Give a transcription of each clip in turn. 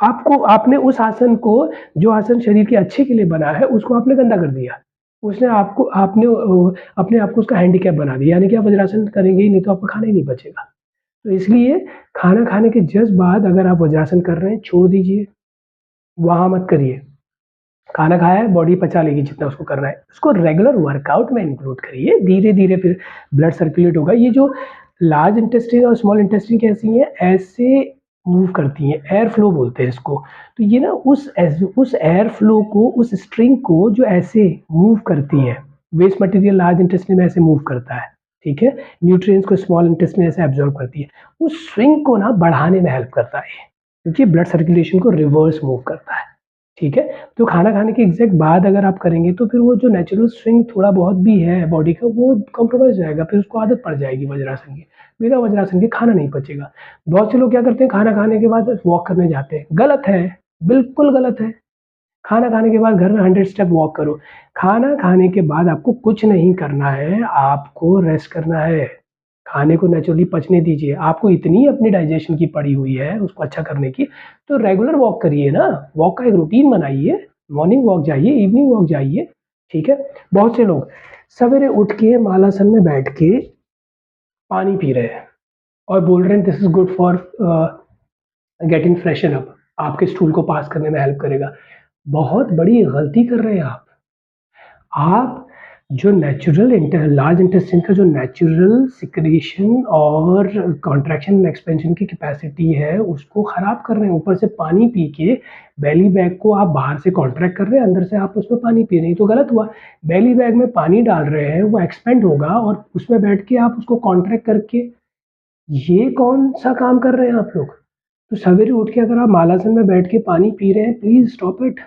आपको आपने उस आसन को, जो आसन शरीर के अच्छे के लिए बना है, उसको आपने गंदा कर दिया। उसने आपको आपने अपने आप को उसका हैंडीकैप बना दिया, यानी कि आप वज्रासन करेंगे ही नहीं तो आपका खाना ही नहीं पचेगा। तो इसलिए खाना खाने के जस्ट बाद अगर आप वज्रासन कर रहे हैं, छोड़ दीजिए, वहाँ मत करिए। खाना खाया है, बॉडी पचा लेगी जितना उसको करना है। उसको रेगुलर वर्कआउट में इंक्लूड करिए, धीरे-धीरे फिर ब्लड सर्कुलेट होगा। ये जो लार्ज इंटेस्टाइन और स्मॉल इंटेस्टाइन कैसी हैं, ऐसे मूव करती हैं, एयर फ्लो बोलते हैं इसको। तो ये ना उस एयर फ्लो को, उस स्ट्रिंग को जो ऐसे मूव करती हैं, वेस्ट मटीरियल लार्ज इंटेस्टाइन में ऐसे मूव करता है, ठीक है? न्यूट्रिएंट्स को स्मॉल इंटेस्टाइन ऐसे एब्ज़ॉर्ब करती है। उस स्विंग को ना बढ़ाने में हेल्प करता है ये, क्योंकि ब्लड सर्कुलेशन को रिवर्स मूव करता है, ठीक है? तो खाना खाने के एग्ज़ैक्ट बाद अगर आप करेंगे तो फिर वो जो नेचुरल स्विंग थोड़ा बहुत भी है बॉडी का, वो कॉम्प्रोमाइज़ हो जाएगा, फिर उसको आदत पड़ जाएगी वज्रासन की। बिना वज्रासन के खाना नहीं पचेगा। बहुत से लोग क्या करते हैं, खाना खाने के बाद वॉक करने जाते हैं, गलत है, बिल्कुल गलत है। खाना खाने के बाद घर में 100 स्टेप वॉक करो। खाना खाने के बाद आपको कुछ नहीं करना है, आपको रेस्ट करना है। खाने को नेचुरली पचने दीजिए। आपको इतनी अपनी डाइजेशन की पड़ी हुई है उसको अच्छा करने की, तो रेगुलर वॉक करिए ना। वॉक का एक रूटीन बनाइए, मॉर्निंग वॉक जाइए, इवनिंग वॉक जाइए, ठीक है? बहुत से लोग सवेरे उठ के मालासन में बैठ के पानी पी रहे हैं और बोल रहे हैं this is good for getting freshen up, आपके स्टूल को पास करने में हेल्प करेगा। बहुत बड़ी गलती कर रहे हैं आप। आप जो नेचुरल लार्ज इंटेस्टाइन का जो नेचुरल सिक्रीशन और कॉन्ट्रैक्शन एंड एक्सपेंशन की कैपेसिटी है, उसको खराब कर रहे हैं। ऊपर से पानी पी के बेली बैग को आप बाहर से कॉन्ट्रैक्ट कर रहे हैं, अंदर से आप उसमें पानी पी रहे हैं, तो गलत हुआ। बेली बैग में पानी डाल रहे हैं, वो एक्सपेंड होगा और उसमें बैठ के आप उसको कॉन्ट्रैक्ट करके, ये कौन-सा काम कर रहे हैं आप लोग? तो सवेरे उठ के अगर आप मालासन में बैठ के पानी पी रहे हैं, प्लीज़ स्टॉप इट।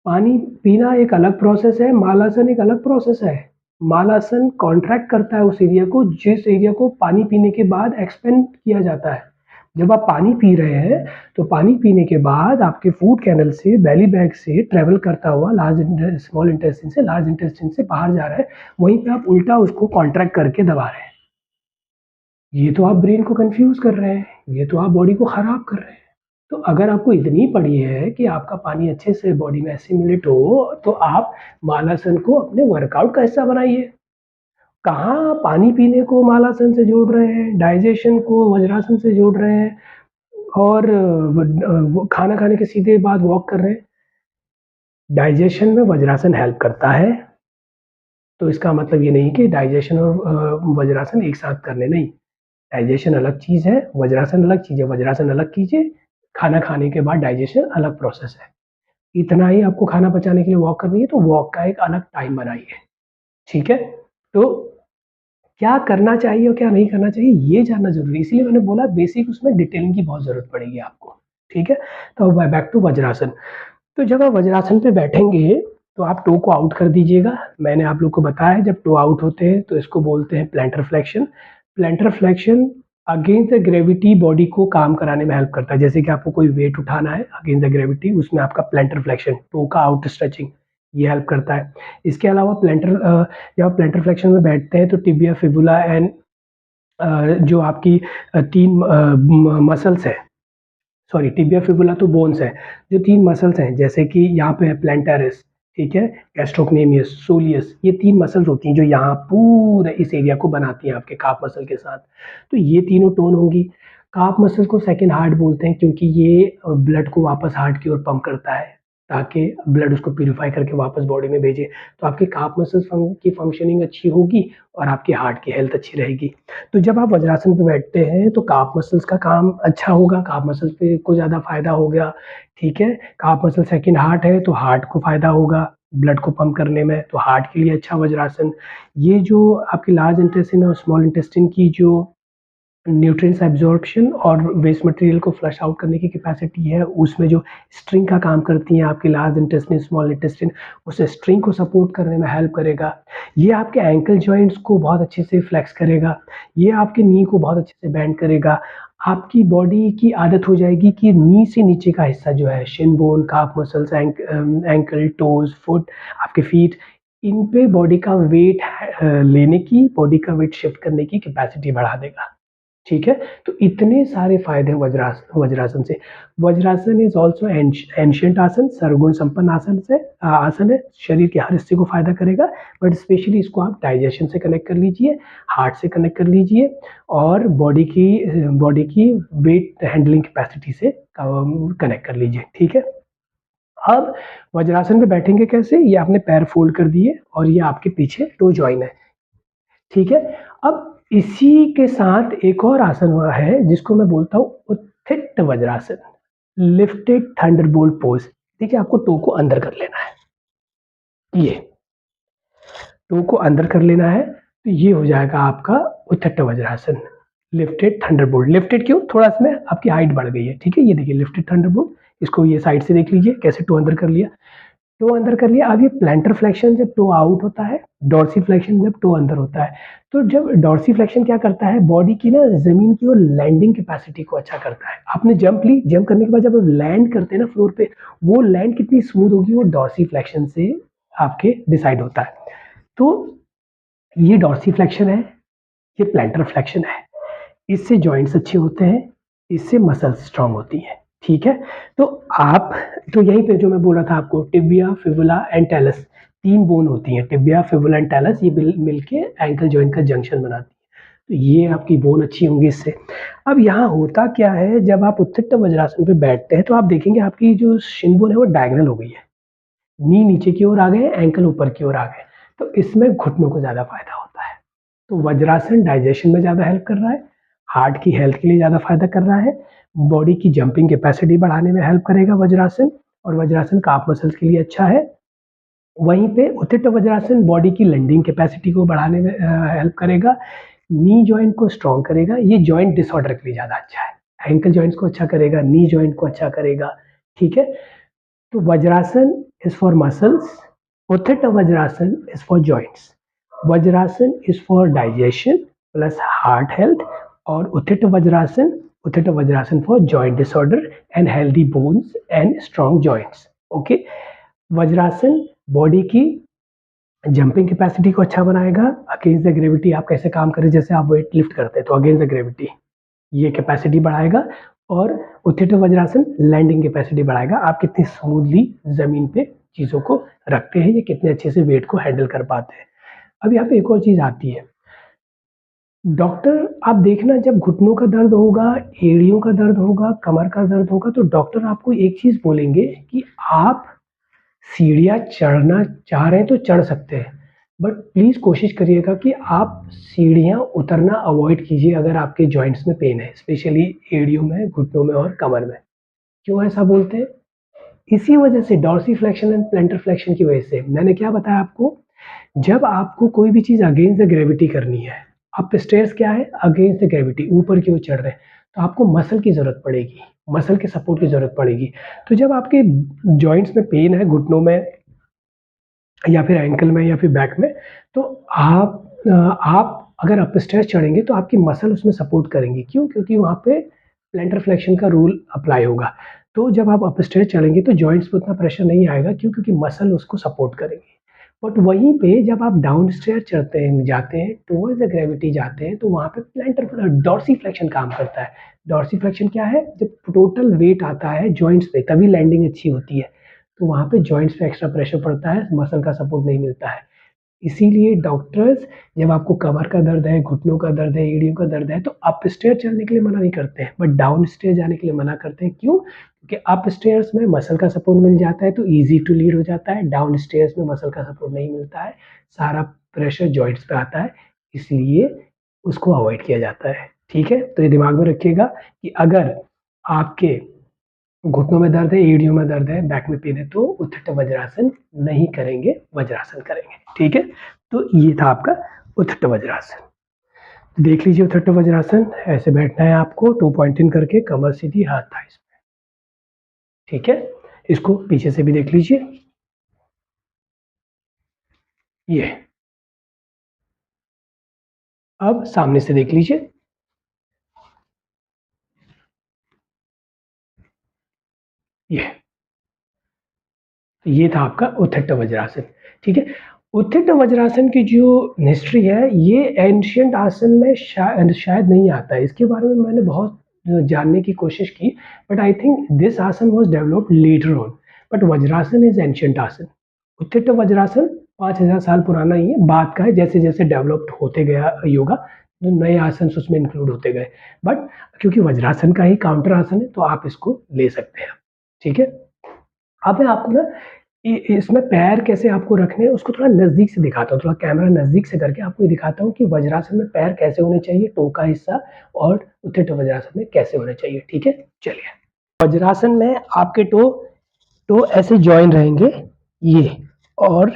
पानी पीना एक अलग प्रोसेस है, मालासन एक अलग प्रोसेस है। मालासन कॉन्ट्रैक्ट करता है उस एरिया को, जिस एरिया को पानी पीने के बाद एक्सपेंड किया जाता है। जब आप पानी पी रहे हैं, तो पानी पीने के बाद आपके फूड कैनल से, बेली बैग से ट्रैवल करता हुआ स्मॉल इंटेस्टाइन से लार्ज इंटेस्टाइन से बाहर जा रहा है, वहीं पे आप उल्टा उसको कॉन्ट्रैक्ट करके दबा रहे हैं। ये तो आप ब्रेन को कन्फ्यूज़ कर रहे हैं, ये तो आप बॉडी को खराब कर रहे हैं। तो अगर आपको इतनी पड़ी है कि आपका पानी अच्छे से बॉडी में एसिमिलेट हो, तो आप मालासन को अपने वर्कआउट का हिस्सा बनाइए। कहाँ पानी पीने को मालासन से जोड़ रहे हैं, डाइजेशन को वज्रासन से जोड़ रहे हैं और वो खाना खाने के सीधे बाद वॉक कर रहे हैं। डाइजेशन में वज्रासन हेल्प करता है, तो इसका मतलब ये नहीं कि डाइजेशन और वज्रासन एक साथ करने नहीं। डाइजेशन अलग चीज़ है, वज्रासन अलग चीज़ है। वज्रासन अलग कीजिए, खाना खाने के बाद डाइजेशन अलग प्रोसेस है। इतना ही आपको खाना पचाने के लिए वॉक करनी है, तो वॉक का एक अलग टाइम बनाइए, ठीक है? तो क्या करना चाहिए और क्या नहीं करना चाहिए, ये जानना ज़रूरी है। इसीलिए मैंने बोला बेसिक उसमें डिटेलिंग की बहुत ज़रूरत पड़ेगी आपको, ठीक है? तो बैक टू वज्रासन। तो जब आप वज्रासन पे बैठेंगे, तो आप टो को आउट कर दीजिएगा। मैंने आप लोग को बताया जब टो आउट होते हैं, तो इसको बोलते हैं plantar flexion. Plantar flexion against the gravity body को काम कराने में हेल्प करता है। जैसे कि आपको कोई वेट उठाना है अगेंस्ट द ग्रेविटी, उसमें आपका प्लैंटर फ्लेक्शन, टो का आउट स्ट्रेचिंग, ये हेल्प करता है। इसके अलावा जब आप प्लैंटर फ्लेक्शन में बैठते हैं, तो टिबिया, फिबुला एंड जो आपकी 3 मसल्स हैं, सॉरी टिबिया फिबुला तो बोन्स है, जो 3 मसल्स हैं जैसे कि यहाँ पे है प्लैंटारिस, ठीक है, गैस्ट्रोक्नेमियस, सोलियस, ये 3 मसल्स होती हैं जो यहाँ पूरे इस एरिया को बनाती हैं आपके काफ मसल के साथ। तो ये तीनों टोन होंगी। काफ मसल को सेकंड हार्ट बोलते हैं क्योंकि ये ब्लड को वापस हार्ट की ओर पंप करता है, ताकि ब्लड उसको प्यूरिफाई करके वापस बॉडी में भेजे। तो आपके काफ मसल्स की फंक्शनिंग अच्छी होगी और आपकी हार्ट की हेल्थ अच्छी रहेगी। तो जब आप वज्रासन पे बैठते हैं तो काफ मसल्स का काम अच्छा होगा, काफ मसल्स पे को ज़्यादा फ़ायदा हो गया, ठीक है? काफ मसल सेकंड हार्ट है तो हार्ट को फ़ायदा होगा ब्लड को पंप करने में, तो हार्ट के लिए अच्छा वज्रासन। ये जो आपकी लार्ज इंटेस्टाइन और स्मॉल इंटेस्टाइन की जो न्यूट्रिएंट्स एब्ज़ॉर्प्शन और वेस्ट मटेरियल को फ्लश आउट करने की कैपेसिटी है, उसमें जो स्ट्रिंग का काम करती हैं आपकी लार्ज इंटेस्टाइन, स्मॉल इंटेस्टाइन, उस स्ट्रिंग को सपोर्ट करने में हेल्प करेगा। ये आपके एंकल जॉइंट्स को बहुत अच्छे से फ्लेक्स करेगा, ये आपके नी को बहुत अच्छे से बेंड करेगा। आपकी बॉडी की आदत हो जाएगी कि नी से नीचे का हिस्सा जो है, शिन बोन, काफ मसल्स, एंकल, टोज़, फुट, आपके फीट, इन पे बॉडी का वेट लेने की, बॉडी का वेट शिफ्ट करने की कैपेसिटी बढ़ा देगा। ठीक है? तो इतने सारे फ़ायदे हैं वज्रासन से। वज्रासन इज़ ऑल्सो एंशिएंट आसन, सर्वगुण संपन्न आसन है, शरीर के हर हिस्से को फ़ायदा करेगा, बट स्पेशली इसको आप डाइजेशन से कनेक्ट कर लीजिए, हार्ट से कनेक्ट कर लीजिए और बॉडी की वेट हैंडलिंग कैपेसिटी से कनेक्ट कर लीजिए, ठीक है? अब वज्रासन में बैठेंगे कैसे? ये आपने पैर फोल्ड कर दिए और ये आपके पीछे टो जॉइन है, ठीक है? अब इसी के साथ एक और आसन हुआ है जिसको मैं बोलता हूँ उत्थित वज्रासन, लिफ्टेड थंडरबोल्ट पोज। देखिए आपको टो को अंदर कर लेना है, ये टो को अंदर कर लेना है, तो ये हो जाएगा आपका उत्थित वज्रासन, लिफ्टेड थंडरबोल्ट। लिफ्टेड क्यों? थोड़ा इसमें आपकी हाइट बढ़ गई है, ठीक है? ये देखिए लिफ्टेड थंडरबोल्ट, इसको ये साइड से देख लीजिए कैसे टो अंदर कर लिया। टो अंदर कर लिया। अब ये प्लैंटर फ्लेक्शन जब टो आउट होता है, डॉर्सी फ्लेक्शन जब टो अंदर होता है। तो जब डॉर्सी फ्लेक्शन क्या करता है, बॉडी की ना ज़मीन की ओर लैंडिंग कैपेसिटी को अच्छा करता है। आपने जंप ली, जंप करने के बाद जब आप लैंड करते हैं ना फ्लोर पे, वो लैंड कितनी स्मूथ होगी वो डॉर्सी फ्लेक्शन से आपके डिसाइड होता है। तो ये डॉर्सी फ्लेक्शन है, ये प्लैंटर फ्लेक्शन है। इससे जॉइंट्स अच्छे होते हैं, इससे मसल्स स्ट्रांग होती हैं, ठीक है? तो आप तो यहीं पे जो मैं बोल रहा था आपको tibia, fibula and talus 3 bone होती हैं, टिबिया, फिबुला एंड टेलस ये मिलके एंकल जॉइंट का जंक्शन बनाती है। तो ये आपकी बोन अच्छी होंगी इससे। अब यहाँ होता क्या है जब आप उत्थित वज्रासन पे बैठते हैं तो आप देखेंगे आपकी जो शिन बोन है वो डायगोनल हो गई है। नी नीचे की ओर आ गए, एंकल ऊपर की ओर आ गए। तो इसमें घुटनों को ज़्यादा फ़ायदा होता है। तो वज्रासन डाइजेशन में ज़्यादा हेल्प कर रहा है, हार्ट की हेल्थ के लिए ज़्यादा फ़ायदा कर रहा है, बॉडी की जंपिंग कैपेसिटी बढ़ाने में हेल्प करेगा वज्रासन और वज्रासन काफ मसल्स के लिए अच्छा है। वहीं पे उत्थित वज्रासन बॉडी की लैंडिंग कैपेसिटी को बढ़ाने में हेल्प करेगा, नी जॉइंट को स्ट्रॉन्ग करेगा, ये जॉइंट डिसऑर्डर के लिए ज़्यादा अच्छा है। एंकल जॉइंट्स को अच्छा करेगा, नी जॉइंट को अच्छा करेगा, ठीक है? तो vajrasana is for muscles, utthita vajrasana is for joints, vajrasana is for digestion plus heart health और utthita vajrasana for joint disorder and healthy bones and strong joints. Okay, vajrasana body की जंपिंग कैपेसिटी को अच्छा बनाएगा, अगेंस्ट द ग्रेविटी आप कैसे काम करें, जैसे आप वेट लिफ्ट करते हैं तो अगेंस्ट द ग्रेविटी ये कैपेसिटी बढ़ाएगा और उत्थित वज्रासन लैंडिंग कैपेसिटी बढ़ाएगा, आप कितनी स्मूथली जमीन पे चीज़ों को रखते हैं, ये कितने अच्छे से वेट को हैंडल कर पाते हैं। अब यहाँ पे एक और चीज़ आती है, डॉक्टर आप देखना जब घुटनों का दर्द होगा, एड़ियों का दर्द होगा, कमर का दर्द होगा तो डॉक्टर आपको एक चीज़ बोलेंगे कि आप सीढ़ियाँ चढ़ना चाह रहे हैं तो चढ़ सकते हैं, बट प्लीज़ कोशिश करिएगा कि आप सीढ़ियाँ उतरना अवॉइड कीजिए अगर आपके जॉइंट्स में पेन है, स्पेशली एड़ियों में, घुटनों में और कमर में। क्यों ऐसा बोलते हैं? इसी वजह से डॉर्सीफ्लेक्शन एंड प्लैंटर फ्लेक्शन की वजह से। मैंने क्या बताया आपको? जब आपको कोई भी चीज़ अगेंस्ट द ग्रेविटी करनी है, अप स्टेयर्स क्या है? अगेंस्ट द ग्रेविटी, ऊपर की ओर चढ़ रहे हैं, तो आपको मसल की ज़रूरत पड़ेगी, मसल के सपोर्ट की ज़रूरत पड़ेगी। तो जब आपके जॉइंट्स में पेन है, घुटनों में या फिर एंकल में या फिर बैक में, तो आप अगर अपस्टेयर्स चढ़ेंगे तो आपकी मसल उसमें सपोर्ट करेंगी। क्यों? क्योंकि वहाँ पे प्लैंटर फ्लेक्शन का रूल अप्लाई होगा। तो जब आप अपस्टेयर्स चढ़ेंगे तो जॉइंट्स पे उतना प्रेशर नहीं आएगा। क्यों? क्योंकि मसल उसको सपोर्ट करेंगी। बट वहीं पे जब आप डाउन स्टेयर चढ़ते हैं, जाते हैं, टुवर्ड्स द ग्रेविटी जाते हैं, तो वहाँ पे डॉर्सीफ्लेक्शन काम करता है। डॉर्सीफ्लेक्शन क्या है? जब टोटल वेट आता है जॉइंट्स पे तभी लैंडिंग अच्छी होती है। तो वहाँ पे जॉइंट्स पे एक्स्ट्रा प्रेशर पड़ता है, मसल का सपोर्ट नहीं मिलता है। इसीलिए डॉक्टर्स जब आपको कमर का दर्द है, घुटनों का दर्द है, एड़ियों का दर्द है, तो अपस्टेयर चढ़ने के लिए मना नहीं करते हैं, बट डाउन स्टेयर जाने के लिए मना करते हैं। क्यों? क्योंकि अपस्टेयर्स में मसल का सपोर्ट मिल जाता है, तो ईज़ी टू लीड हो जाता है। डाउन स्टेयर्स में मसल का सपोर्ट नहीं मिलता है, सारा प्रेशर जॉइंट्स पे आता है, इसलिए उसको अवॉइड किया जाता है। ठीक है? तो ये दिमाग में रखिएगा कि अगर आपके घुटनों में दर्द है, एड़ियों में दर्द है, बैक में पेन है तो उत्थित वज्रासन नहीं करेंगे, वज्रासन करेंगे। ठीक है? तो ये था आपका उत्थित वज्रासन। देख लीजिए उत्थित वज्रासन, ऐसे बैठना है आपको 2 पॉइंट इन करके, कमर सीधी, हाथ थाइस पे। ठीक है? इसको पीछे से भी देख लीजिए। ये अब सामने से देख लीजिए। ये था आपका उत्थित वज्रासन। ठीक है? उत्थित वज्रासन की जो हिस्ट्री है, ये एंशिएंट आसन में शायद नहीं आता है। इसके बारे में मैंने बहुत जानने की कोशिश की, बट आई थिंक दिस आसन was developed later on, but vajrasana is ancient आसन। उत्थित वज्रासन 5000 साल पुराना ही है, बाद का है, जैसे-जैसे डेवलप्ड होते गया योगा, तो नए आसन उसमें इंक्लूड होते गए। बट क्योंकि वज्रासन का ही काउंटर आसन है, तो आप इसको ले सकते हैं, ठीक है? अब मैं आपको ना इसमें पैर कैसे आपको रखने हैं उसको थोड़ा नज़दीक से दिखाता हूँ, थोड़ा कैमरा नज़दीक से करके आपको ये दिखाता हूँ कि वज्रासन में पैर कैसे होने चाहिए, टो का हिस्सा, और उत्थित वज्रासन में कैसे होने चाहिए, ठीक है? चलिए। वज्रासन में आपके टो ऐसे जॉइन रहेंगे, ये, और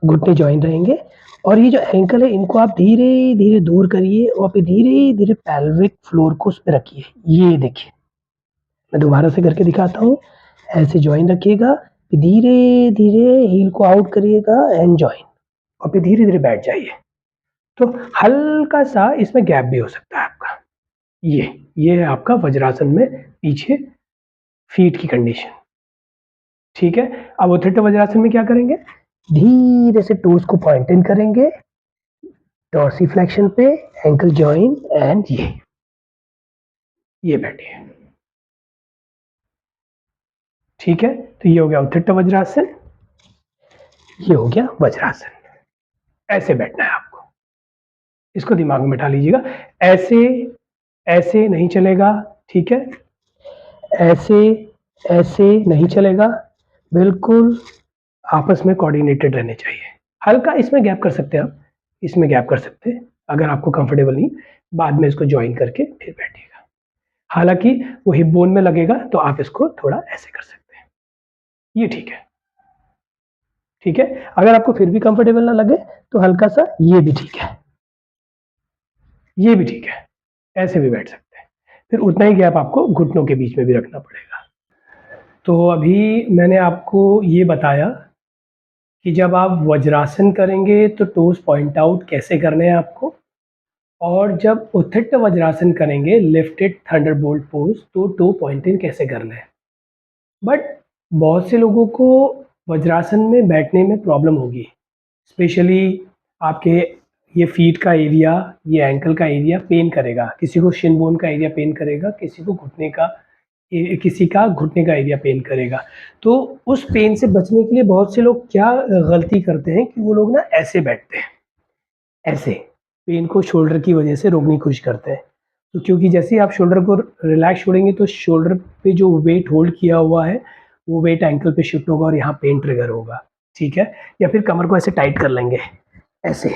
घुटने जॉइन रहेंगे, और ये जो एंकल है इनको आप धीरे-धीरे दूर करिए और फिर धीरे-धीरे पेल्विक फ्लोर को उस पे रखिए। ये देखिए, मैं दोबारा से करके दिखाता हूँ। ऐसे जॉइन रखिएगा, फिर धीरे-धीरे हील को आउट करिएगा एंड जॉइन, और फिर धीरे-धीरे बैठ जाइए। तो हल्का-सा इसमें गैप भी हो सकता है आपका। ये है आपका वज्रासन में पीछे फीट की कंडीशन, ठीक है? अब उत्थित वज्रासन में क्या करेंगे? धीरे से टोज़ को पॉइंट इन करेंगे, डॉर्सिफ्लेक्शन पे, एंकल जॉइन एंड ये बैठिए, ठीक है? तो ये हो गया उत्थित वज्रासन, ये हो गया वज्रासन। ऐसे बैठना है आपको, इसको दिमाग में बिठा लीजिएगा। ऐसे ऐसे नहीं चलेगा, ठीक है? ऐसे ऐसे नहीं चलेगा, बिल्कुल आपस में कोऑर्डिनेटेड रहने चाहिए। हल्का इसमें गैप कर सकते हैं आप, इसमें गैप कर सकते हैं, अगर आपको कंफर्टेबल नहीं, बाद में इसको जॉइन करके फिर बैठिएगा। हालाँकि वो हिप बोन में लगेगा, तो आप इसको थोड़ा ऐसे कर सकते हैं। ये ठीक है, ठीक है? अगर आपको फिर भी कंफर्टेबल ना लगे, तो हल्का-सा ये भी ठीक है। ये भी ठीक है, ऐसे भी बैठ सकते हैं। फिर उतना ही गैप आपको घुटनों के बीच में भी रखना पड़ेगा। तो अभी मैंने आपको ये बताया कि जब आप वज्रासन करेंगे तो टोज़ पॉइंट आउट कैसे करने हैं आपको, और जब उत्थित वज्रासन करेंगे लिफ्टेड थंडरबोल्ट पोज़, तो टो पॉइंट इन कैसे करना है। बट बहुत से लोगों को वज्रासन में बैठने में प्रॉब्लम होगी, स्पेशली आपके ये फीट का एरिया, ये एंकल का एरिया पेन करेगा, किसी को शिन बोन का एरिया पेन करेगा, किसी का घुटने का एरिया पेन करेगा। तो उस पेन से बचने के लिए बहुत से लोग क्या गलती करते हैं कि वो लोग ना ऐसे बैठते हैं, ऐसे, पेन को शोल्डर की वजह से रोकने की कोशिश करते हैं। तो क्योंकि जैसे ही आप शोल्डर को रिलैक्स छोड़ेंगे, तो शोल्डर पे जो वेट होल्ड किया हुआ है, वो वेट एंकल पे शिफ्ट होगा और यहाँ पेन ट्रिगर होगा, ठीक है? या फिर कमर को ऐसे टाइट कर लेंगे, ऐसे,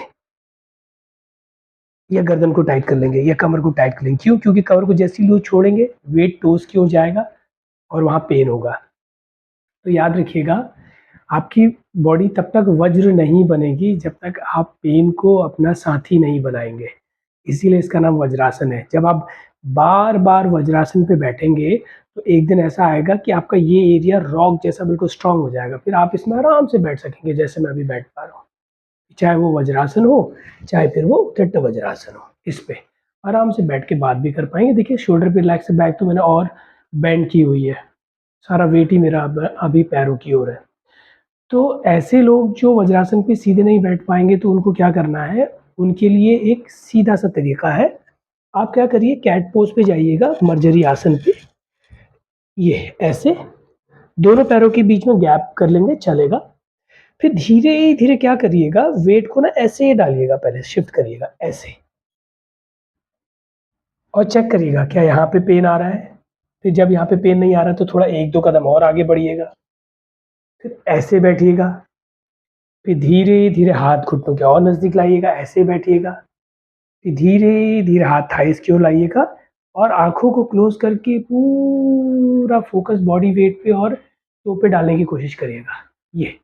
या गर्दन को टाइट कर लेंगे, या कमर को टाइट कर लेंगे। क्यों? क्योंकि कमर को जैसे ही लूज़ छोड़ेंगे, वेट टोज़ की ओर जाएगा और वहाँ पेन होगा। तो याद रखिएगा, आपकी बॉडी तब तक वज्र नहीं बनेगी जब तक आप पेन को अपना साथी नहीं बनाएँगे। इसीलिए इसका नाम वज्रासन है। जब आप बार-बार वज्रासन पे बैठेंगे, तो एक दिन ऐसा आएगा कि आपका ये एरिया रॉक जैसा बिल्कुल स्ट्रॉन्ग हो जाएगा। फिर आप इसमें आराम से बैठ सकेंगे, जैसे मैं अभी बैठ पा रहा हूँ। चाहे वो वज्रासन हो, चाहे फिर वो उत्थित वज्रासन हो, इस पे आराम से बैठ के बात भी कर पाएँगे। देखिए शोल्डर पे रिलैक्स है, बैक तो मैंने और बेंड की हुई है। सारा वेट ही मेरा अब अभी पैरों की ओर है। तो ऐसे लोग जो वज्रासन पे सीधे नहीं बैठ पाएँगे, तो उनको क्या करना है, उनके लिए एक सीधा-सा तरीका है। आप क्या करिए, कैट पोज़ पे जाइएगा, मर्जरी आसन पे, ये ऐसे, दोनों पैरों के बीच में गैप कर लेंगे, चलेगा। फिर धीरे-धीरे क्या करिएगा, वेट को ना ऐसे डालिएगा, पहले शिफ्ट करिएगा, ऐसे, और चेक करिएगा क्या यहाँ पे पेन आ रहा है? फिर जब यहाँ पे पेन नहीं आ रहा है, तो थोड़ा 1-2 कदम और आगे बढ़िएगा। फिर ऐसे बैठिएगा, फिर धीरे-धीरे हाथ घुटनों के और नज़दीक लाइएगा, ऐसे बैठिएगा। फिर धीरे-धीरे हाथ थाइज़ की ओर लाइएगा और आँखों को क्लोज़ करके पूरा फ़ोकस बॉडी वेट पे और टो पे डालने की कोशिश करिएगा। ये,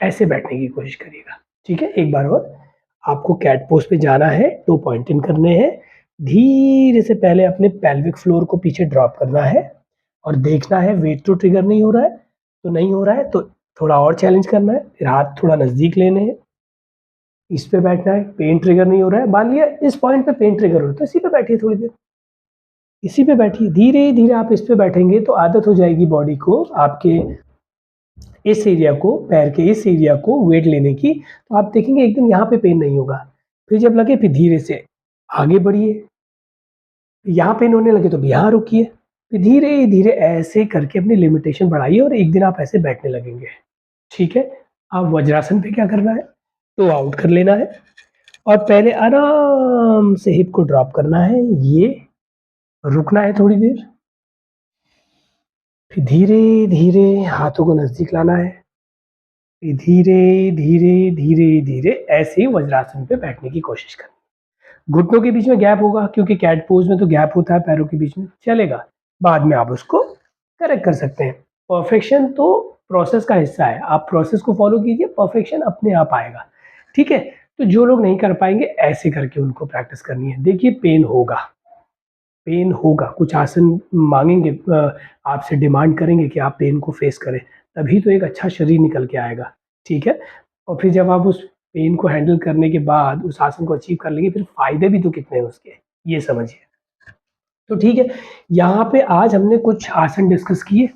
ऐसे बैठने की कोशिश करिएगा, ठीक है? एक बार और, आपको कैट पोज़ पे जाना है, टो पॉइंट इन करने हैं, धीरे से पहले अपने पेल्विक फ्लोर को पीछे ड्रॉप करना है और देखना है वेट तो ट्रिगर नहीं हो रहा है, तो नहीं हो रहा है, तो थोड़ा और चैलेंज करना है, फिर हाथ थोड़ा नज़दीक लेने हैं, इस पे बैठना है, पेन ट्रिगर नहीं हो रहा है, मान लिया इस पॉइंट पे पेन ट्रिगर हो रहा है, तो इसी पे बैठिए थोड़ी देर, इसी पे बैठिए, धीरे-धीरे आप इस पे बैठेंगे तो आदत हो जाएगी बॉडी को आपके इस एरिया को, पैर के इस एरिया को वेट लेने की, तो आप देखेंगे एकदम यहाँ पे पेन नहीं होगा। फिर जब लगे फिर धीरे से आगे बढ़िए, यहाँ पेन होने लगे तो अब यहाँ रुकिए, फिर धीरे-धीरे ऐसे करके अपनी लिमिटेशन बढ़ाइए और एक दिन आप ऐसे बैठने लगेंगे, ठीक है? अब वज्रासन पे क्या करना है, तो आउट कर लेना है और पहले आराम से हिप को ड्रॉप करना है, ये रुकना है थोड़ी देर, फिर धीरे-धीरे हाथों को नज़दीक लाना है, फिर धीरे-धीरे, धीरे-धीरे ऐसे ही वज्रासन पे बैठने की कोशिश करनी है। घुटनों के बीच में गैप होगा क्योंकि कैट पोज़ में तो गैप होता है पैरों के बीच में, चलेगा। बाद में आप उसको करेक्ट कर सकते हैं। परफेक्शन तो प्रोसेस का हिस्सा है, आप प्रोसेस को फ़ॉलो कीजिए, परफेक्शन अपने आप आएगा, ठीक है? तो जो लोग नहीं कर पाएँगे ऐसे करके उनको प्रैक्टिस करनी है। देखिए पेन होगा, कुछ आसन माँगेंगे आपसे डिमांड करेंगे कि आप पेन को फ़ेस करें, तभी तो एक अच्छा शरीर निकल के आएगा, ठीक है? और फिर जब आप उस पेन को हैंडल करने के बाद उस आसन को अचीव कर लेंगे, फिर फ़ायदे भी तो कितने हैं उसके, ये समझिए। तो ठीक है, यहाँ पे आज हमने कुछ आसन डिस्कस किए,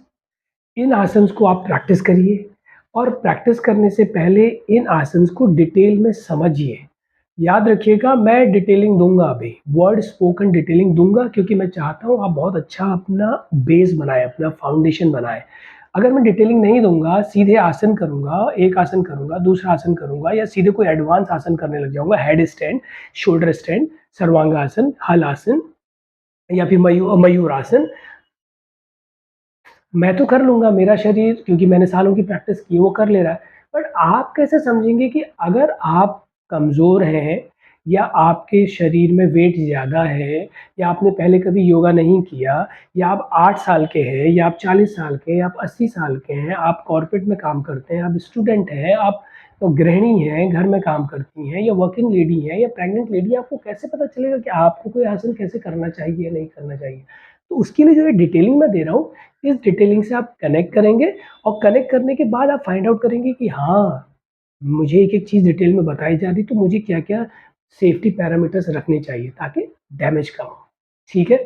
इन आसन्स को आप प्रैक्टिस करिए और प्रैक्टिस करने से पहले इन आसन्स को डिटेल में समझिए। याद रखिएगा मैं डिटेलिंग दूँगा अभी, वर्ड स्पोकन डिटेलिंग दूँगा क्योंकि मैं चाहता हूँ आप बहुत अच्छा अपना बेस बनाएँ, अपना फाउंडेशन बनाएँ। अगर मैं डिटेलिंग नहीं दूँगा, सीधे आसन करूँगा, एक आसन करूँगा, दूसरा आसन करूँगा या सीधे कोई एडवांस आसन करने लग जाऊँगा, head stand, shoulder stand, sarvangasana, हल आसन या फिर मयूरासन, मैं तो कर लूँगा, मेरा शरीर क्योंकि मैंने सालों की प्रैक्टिस की है, वो कर ले रहा है। बट आप कैसे समझेंगे कि अगर आप कमज़ोर हैं या आपके शरीर में वेट ज़्यादा है या आपने पहले कभी योगा नहीं किया या आप 8 साल के हैं या आप 40 साल के हैं या आप 80 साल के हैं, आप कॉर्पोरेट में काम करते हैं, आप स्टूडेंट हैं, आप तो गृहिणी हैं, घर में काम करती हैं या वर्किंग लेडी हैं या प्रेग्नेंट लेडी है, आपको कैसे पता चलेगा कि आपको कोई आसन कैसे करना चाहिए या नहीं करना चाहिए? तो उसके लिए जो ये डिटेलिंग मैं दे रहा हूँ, इस डिटेलिंग से आप कनेक्ट करेंगे और कनेक्ट करने के बाद आप फाइंड आउट करेंगे कि हाँ, मुझे एक-एक चीज़ डिटेल में बताई जा रही तो मुझे क्या-क्या सेफ्टी पैरामीटर्स रखने चाहिए ताकि डैमेज कम हो। ठीक है?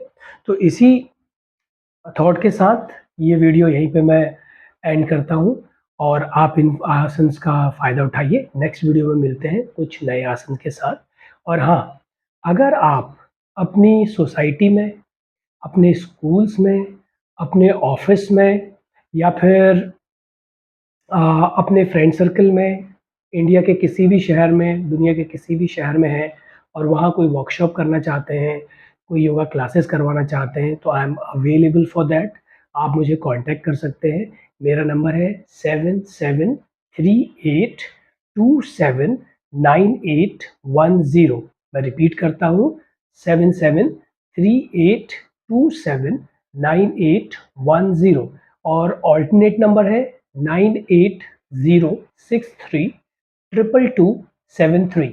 तो इसी थॉट के साथ ये वीडियो यहीं पे मैं एंड करता हूँ और आप इन आसन्स का फ़ायदा उठाइए। नेक्स्ट वीडियो में मिलते हैं कुछ नए आसन के साथ। और हाँ, अगर आप अपनी सोसाइटी में, अपने स्कूल्स में, अपने ऑफ़िस में या फिर अपने फ्रेंड सर्कल में, इंडिया के किसी भी शहर में, दुनिया के किसी भी शहर में हैं और वहाँ कोई वर्कशॉप करना चाहते हैं, कोई योगा क्लासेस करवाना चाहते हैं, तो I am available for that. आप मुझे कॉन्टैक्ट कर सकते हैं। मेरा नंबर है 7738279810। मैं रिपीट करता हूँ 7738279810 और अल्टरनेट नंबर है 9806322273।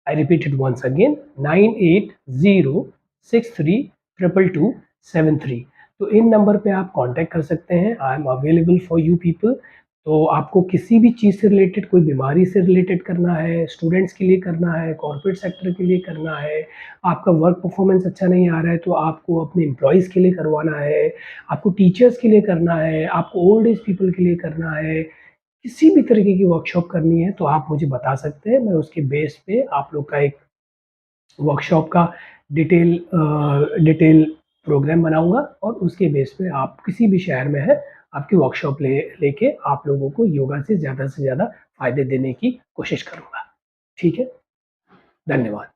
I repeat it once again 9806322273। तो इन नंबर पे आप कांटेक्ट कर सकते हैं। I am available for you people. तो आपको किसी भी चीज़ से रिलेटेड, कोई बीमारी से रिलेटेड करना है, स्टूडेंट्स के लिए करना है, कॉर्पोरेट सेक्टर के लिए करना है, आपका वर्क परफॉर्मेंस अच्छा नहीं आ रहा है तो आपको अपने एम्प्लॉइज़ के लिए करवाना है, आपको टीचर्स के लिए करना है, आपको ओल्ड एज पीपल के लिए करना है, किसी भी तरीके की वर्कशॉप करनी है तो आप मुझे बता सकते हैं। मैं उसके बेस पे आप लोग का एक वर्कशॉप का डिटेल प्रोग्राम बनाऊँगा और उसके बेस पे आप किसी भी शहर में हैं, आपकी वर्कशॉप लेके आप लोगों को योगा से ज़्यादा फ़ायदे देने की कोशिश करूँगा। ठीक है? धन्यवाद।